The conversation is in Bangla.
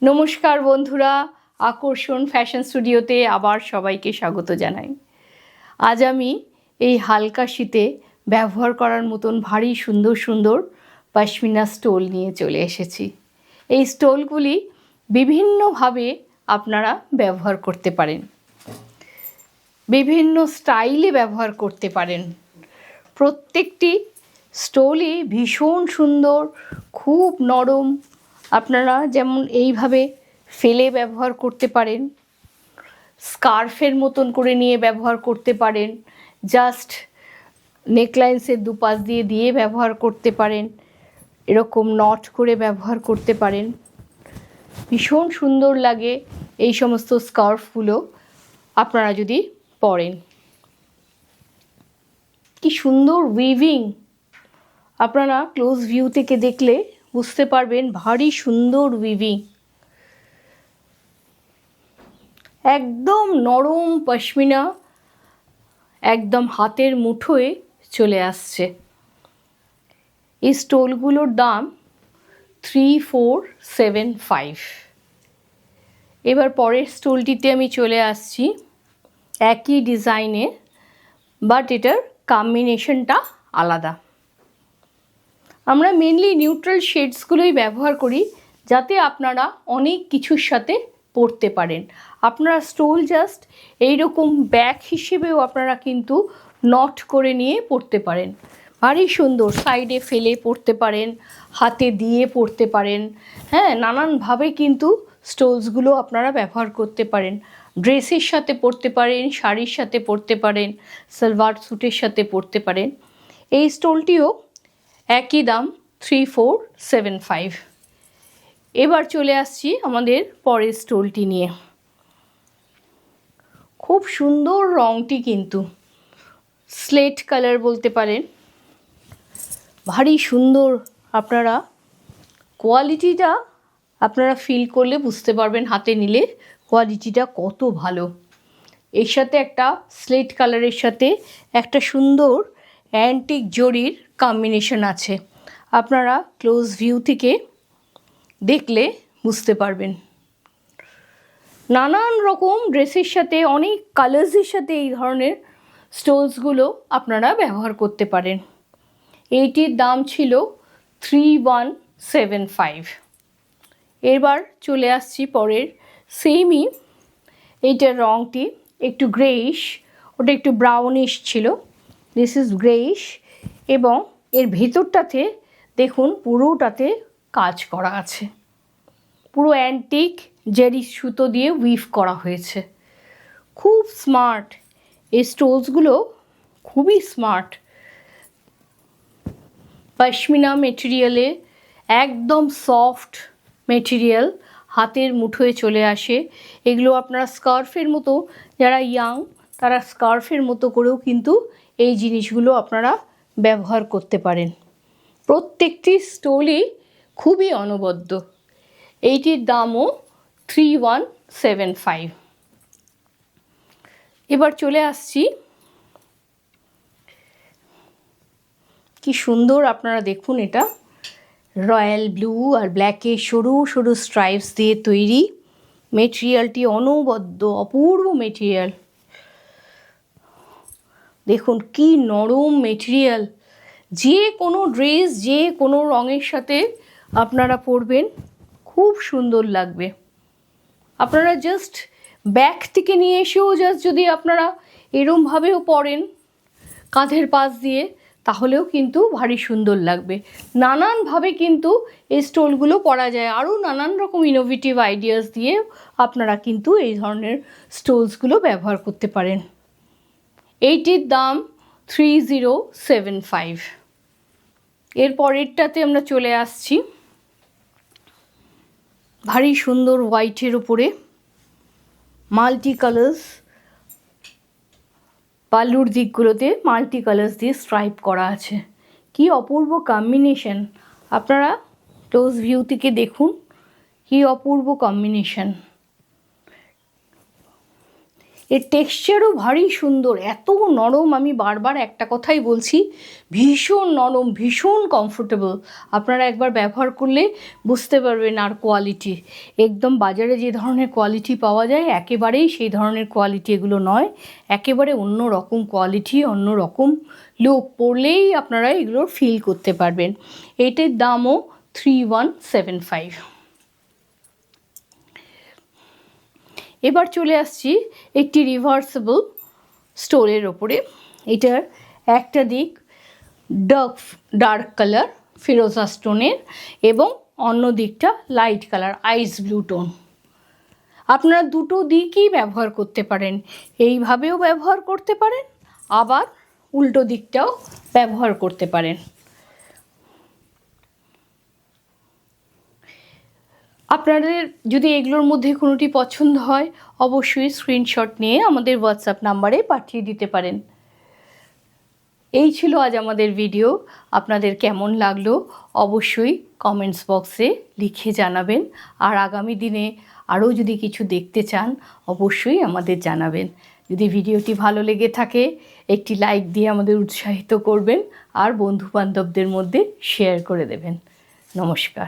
নমস্কার বন্ধুরা, আকর্ষণ ফ্যাশন স্টুডিওতে আবার সবাইকে স্বাগত জানাই। আজ আমি এই হালকা শীতে ব্যবহার করার মতন ভারী সুন্দর সুন্দর পশমিনা স্টোল নিয়ে চলে এসেছি। এই স্টোলগুলি বিভিন্নভাবে আপনারা ব্যবহার করতে পারেন, বিভিন্ন স্টাইলে ব্যবহার করতে পারেন। প্রত্যেকটি স্টোলই ভীষণ সুন্দর, খুব নরম। আপনারা যেমন এইভাবে ফেলে ব্যবহার করতে পারেন, স্কার্ফের মতন করে নিয়ে ব্যবহার করতে পারেন, জাস্ট নেকলাইন্সের দুপাশ দিয়ে দিয়ে ব্যবহার করতে পারেন, এরকম নট করে ব্যবহার করতে পারেন। ভীষণ সুন্দর লাগে এই সমস্ত স্কার্ফগুলো আপনারা যদি পরেন। কি সুন্দর উইভিং! আপনারা ক্লোজ ভিউ থেকে দেখলে বুঝতে পারবেন ভারী সুন্দর উইভিং। একদম নরম পশমিনা, একদম হাতের মুঠোয় চলে আসছে। এই স্টোলগুলোর দাম 3475। এবার পরের স্টোলটিতে আমি চলে আসছি, একই ডিজাইনে, বাট এটার কম্বিনেশনটা আলাদা। আমরা মেনলি নিউট্রাল শেডসগুলোই ব্যবহার করি যাতে আপনারা অনেক কিছুর সাথে পরতে পারেন। আপনারা স্টোল জাস্ট এইরকম ব্যাগ হিসেবেও আপনারা কিন্তু নট করে নিয়ে পরতে পারেন। ভারী সুন্দর, সাইডে ফেলে পরতে পারেন, হাতে দিয়ে পরতে পারেন। হ্যাঁ, নানানভাবে কিন্তু স্টোলসগুলো আপনারা ব্যবহার করতে পারেন। ড্রেসের সাথে পরতে পারেন, শাড়ির সাথে পরতে পারেন, সালোয়ার স্যুটের সাথে পরতে পারেন। এই স্টোলটিও একই দাম 3475। এবার চলে আসছি আমাদের পরের স্টোলটি নিয়ে। খুব সুন্দর রঙটি, কিন্তু স্লেট কালার বলতে পারেন। ভারী সুন্দর। আপনারা কোয়ালিটিটা আপনারা ফিল করলে বুঝতে পারবেন, হাতে নিলে কোয়ালিটিটা কত ভালো। এর সাথে একটা স্লেট কালারের সাথে একটা সুন্দর অ্যান্টিক জরির কম্বিনেশন আছে। আপনারা ক্লোজ ভিউ থেকে দেখলে বুঝতে পারবেন। নানান রকম ড্রেসের সাথে, অনেক কালার্সের সাথে এই ধরনের স্টোলসগুলো আপনারা ব্যবহার করতে পারেন। এইটির দাম ছিল 3175। এবার চলে আসছি পরের সেমই। এইটার রঙটি একটু গ্রেইশ, ওটা একটু ব্রাউনিশ ছিল। দিস ইজ গ্রেইশ, এবং এর ভেতরটাতে দেখুন পুরোটাতে কাজ করা আছে। পুরো অ্যান্টিক জারি সুতো দিয়ে উইভ করা হয়েছে। খুব স্মার্ট এই স্টোলসগুলো, খুবই স্মার্ট। পশমিনা মেটেরিয়ালে, একদম সফট মেটেরিয়াল, হাতের মুঠোয় চলে আসে। এগুলো আপনারা স্কার্ফের মতো, যারা ইয়াং তারা স্কার্ফের মতো করেও কিন্তু এই জিনিসগুলো আপনারা ব্যবহার করতে পারেন। প্রত্যেকটি স্টোলই খুবই অনবদ্য। এইটির দামও 3175। এবার চলে আসছি, কি সুন্দর আপনারা দেখুন, এটা রয়্যাল ব্লু আর ব্ল্যাকে সরু সরু স্ট্রাইপস দিয়ে তৈরি। মেটেরিয়ালটি অনবদ্য, অপূর্ব মেটেরিয়াল। দেখুন কি নরম মেটেরিয়াল। যে কোনো ড্রেস, যে কোনো রঙের সাথে আপনারা পরবেন, খুব সুন্দর লাগবে। আপনারা জাস্ট ব্যাগ থেকে নিয়ে এসেও জাস্ট যদি আপনারা এরমভাবেও পরেন কাঁধের পাশ দিয়ে, তাহলেও কিন্তু ভারী সুন্দর লাগবে। নানানভাবে কিন্তু এই স্টোলগুলো পরা যায়। আরও নানান রকম ইনোভেটিভ আইডিয়াস দিয়ে আপনারা কিন্তু এই ধরনের স্টোলসগুলো ব্যবহার করতে পারেন। এইটির দাম 3075। এর পরেরটাতে আমরা চলে আসছি, ভারী সুন্দর হোয়াইটের ওপরে মাল্টি কালার্স, পাল্লুর দিকগুলোতে মাল্টি কালার্স দিয়ে স্ট্রাইপ করা আছে। কি অপূর্ব কম্বিনেশন! আপনারা ক্লোজ ভিউ থেকে দেখুন, কি অপূর্ব কম্বিনেশন। এর টেক্সচারও ভারী সুন্দর, এত নরম, আমি বারবার একটা কথাই বলছি, ভীষণ নরম, ভীষণ কমফোর্টেবল। আপনারা একবার ব্যবহার করলে বুঝতে পারবেন আর কোয়ালিটি। একদম বাজারে যে ধরনের কোয়ালিটি পাওয়া যায় একেবারেই সেই ধরনের কোয়ালিটি এগুলো নয়, একেবারে অন্য রকম কোয়ালিটি, অন্য রকম লুক। পরলেই আপনারা এগুলোর ফিল করতে পারবেন। এইটার দামও 3175। এবার চলে আসছি একটি রিভার্সেবল স্টোরের ওপরে। এটার একটা দিক ডার্ক কালার ফিরোজা স্টোনের এবং অন্য দিকটা লাইট কালার আইস ব্লু টোন। আপনারা দুটো দিকই ব্যবহার করতে পারেন, এইভাবেও ব্যবহার করতে পারেন, আবার উল্টো দিকটাও ব্যবহার করতে পারেন। আপনাদের যদি এগুলোর মধ্যে কোনোটি পছন্দ হয় অবশ্যই স্ক্রিনশট নিয়ে আমাদের হোয়াটসঅ্যাপ নাম্বারে পাঠিয়ে দিতে পারেন। এই ছিল আজ আমাদের ভিডিও। আপনাদের কেমন লাগলো অবশ্যই কমেন্টস বক্সে লিখে জানাবেন। আর আগামী দিনে আরও যদি কিছু দেখতে চান অবশ্যই আমাদের জানাবেন। যদি ভিডিওটি ভালো লেগে থাকে একটি লাইক দিয়ে আমাদের উৎসাহিত করবেন আর বন্ধুবান্ধবদের মধ্যে শেয়ার করে দেবেন। নমস্কার।